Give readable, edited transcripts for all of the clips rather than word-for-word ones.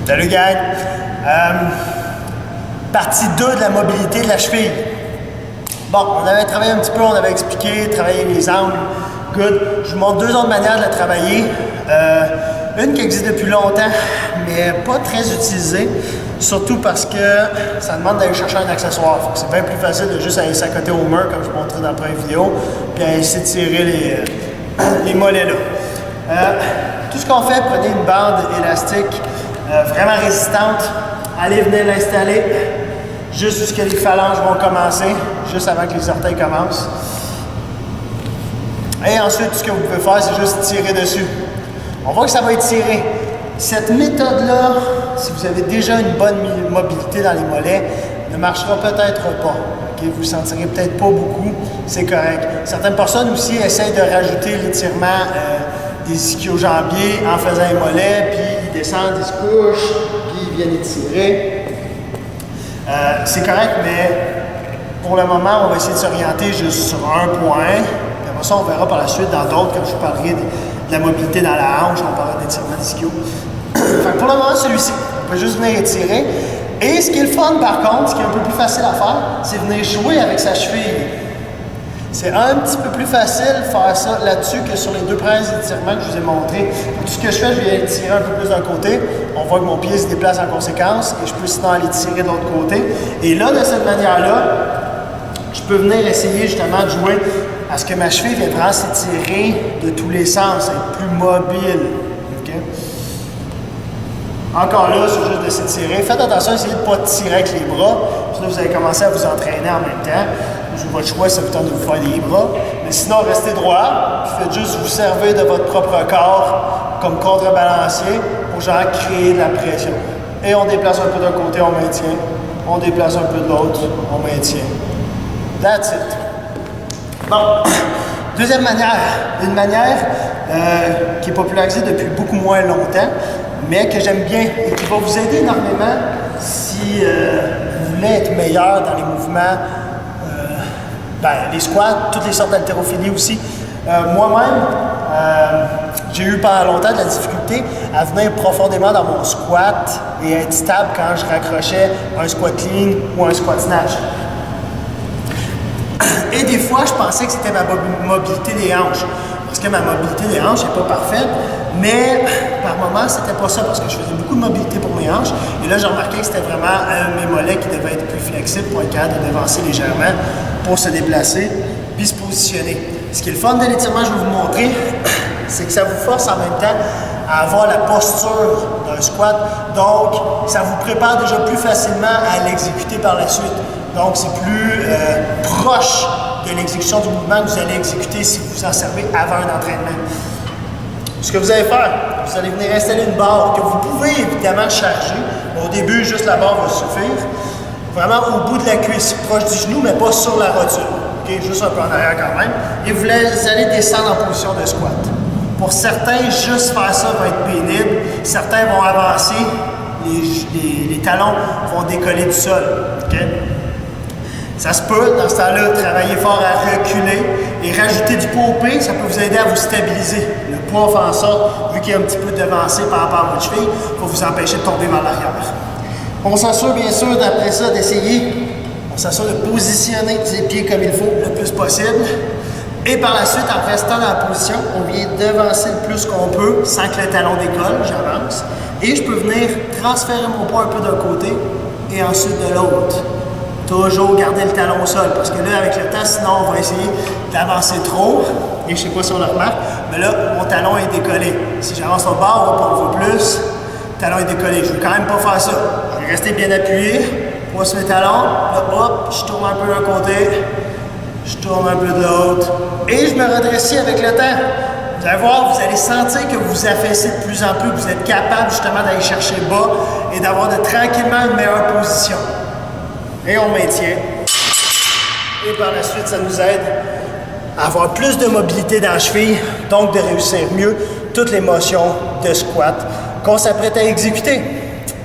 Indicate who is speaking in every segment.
Speaker 1: Salut gang! Partie 2 de la mobilité de la cheville. Bon, on avait travaillé un petit peu, on avait expliqué, travaillé les angles. Good. Je vous montre deux autres manières de la travailler. Une qui existe depuis longtemps, mais pas très utilisée. Surtout parce que ça demande d'aller chercher un accessoire. C'est bien plus facile de juste aller s'accoter au mur, comme je vous montrais dans la première vidéo, puis aller essayer de tirer les mollets là. Tout ce qu'on fait, prenez une bande élastique vraiment résistante, allez venir l'installer juste jusqu'à les phalanges vont commencer, juste avant que les orteils commencent. Et ensuite, tout ce que vous pouvez faire, c'est juste tirer dessus. On voit que ça va étirer. Cette méthode-là, si vous avez déjà une bonne mobilité dans les mollets, ne marchera peut-être pas. Okay? Vous ne sentirez peut-être pas beaucoup, c'est correct. Certaines personnes aussi essayent de rajouter l'étirement des ischio-jambiers en faisant les mollets, puis ils descendent, ils se couchent, puis ils viennent étirer. C'est correct, mais pour le moment, on va essayer de s'orienter juste sur un point. Puis après ça, on verra par la suite dans d'autres, comme je vous parlerai de la mobilité dans la hanche, on parlera d'étirement d'ischio. Pour le moment, celui-ci, on peut juste venir étirer. Et ce qui est le fun, par contre, ce qui est un peu plus facile à faire, c'est venir jouer avec sa cheville. C'est un petit peu plus facile de faire ça là-dessus que sur les deux premiers étirements que je vous ai montrés. Tout ce que je fais, je viens tirer un peu plus d'un côté. On voit que mon pied se déplace en conséquence et je peux sinon aller tirer de l'autre côté. Et là, de cette manière-là, je peux venir essayer justement de jouer à ce que ma cheville vienne vraiment s'étirer de tous les sens, être plus mobile. Okay? Encore là, c'est juste de s'étirer. Faites attention, essayez de ne pas tirer avec les bras. Sinon, vous allez commencer à vous entraîner en même temps. Votre choix, ça vous tente de vous faire des bras. Mais sinon, restez droit. Faites juste vous servir de votre propre corps comme contrebalancier pour genre créer de la pression. Et on déplace un peu d'un côté, on maintient. On déplace un peu de l'autre, on maintient. That's it. Bon, deuxième manière. Une manière qui est popularisée depuis beaucoup moins longtemps, mais que j'aime bien et qui va vous aider énormément si vous voulez être meilleur dans les mouvements. Les squats, toutes les sortes d'haltérophilie aussi. Moi-même, j'ai eu pendant longtemps de la difficulté à venir profondément dans mon squat et être stable quand je raccrochais un squat clean ou un squat snatch. Et des fois, je pensais que c'était ma mobilité des hanches. Parce que ma mobilité des hanches n'est pas parfaite, mais par moments, c'était pas ça parce que je faisais beaucoup de mobilité pour mes hanches. Et là, j'ai remarqué que c'était vraiment mes mollets qui devaient être plus flexibles pour être capable de dévancer légèrement pour se déplacer puis se positionner. Ce qui est le fun de l'étirement, je vais vous montrer, c'est que ça vous force en même temps à avoir la posture d'un squat. Donc, ça vous prépare déjà plus facilement à l'exécuter par la suite. Donc, c'est plus proche de l'exécution du mouvement que vous allez exécuter si vous en servez avant un entraînement. Ce que vous allez faire, vous allez venir installer une barre que vous pouvez évidemment charger. Au début, juste la barre va suffire. Vraiment au bout de la cuisse, proche du genou, mais pas sur la rotule. Okay? Juste un peu en arrière quand même. Et vous allez descendre en position de squat. Pour certains, juste faire ça va être pénible. Certains vont avancer, les talons vont décoller du sol. Okay? Ça se peut, dans ce temps-là, travailler fort à reculer et rajouter du poids au pied, ça peut vous aider à vous stabiliser. Le poids fait en sorte, vu qu'il y a un petit peu d'avancée par rapport à votre cheville, il faut vous empêcher de tomber vers l'arrière. On s'assure bien sûr d'après ça d'essayer, on s'assure de positionner ses pieds comme il faut le plus possible. Et par la suite, en restant dans la position, on vient devancer le plus qu'on peut sans que le talon décolle, j'avance. Et je peux venir transférer mon poids un peu d'un côté et ensuite de l'autre. Toujours garder le talon au sol, parce que là, avec le temps, sinon, on va essayer d'avancer trop. Et je ne sais pas si on le remarque, mais là, mon talon est décollé. Si j'avance au bord, on voit plus, le talon est décollé. Je ne veux quand même pas faire ça. Je vais rester bien appuyé, poids sur mes talons. Là, hop, je tourne un peu d'un côté, je tourne un peu de l'autre. Et je me redresse avec le temps. Vous allez voir, vous allez sentir que vous vous affaissez de plus en plus, que vous êtes capable justement d'aller chercher bas et d'avoir tranquillement une meilleure position. Et on maintient. Et par la suite, ça nous aide à avoir plus de mobilité dans la cheville, donc de réussir mieux toutes les motions de squat qu'on s'apprête à exécuter.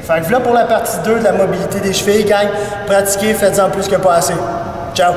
Speaker 1: Fait que voilà pour la partie 2 de la mobilité des chevilles, gang. Pratiquez, faites-en plus que pas assez. Ciao!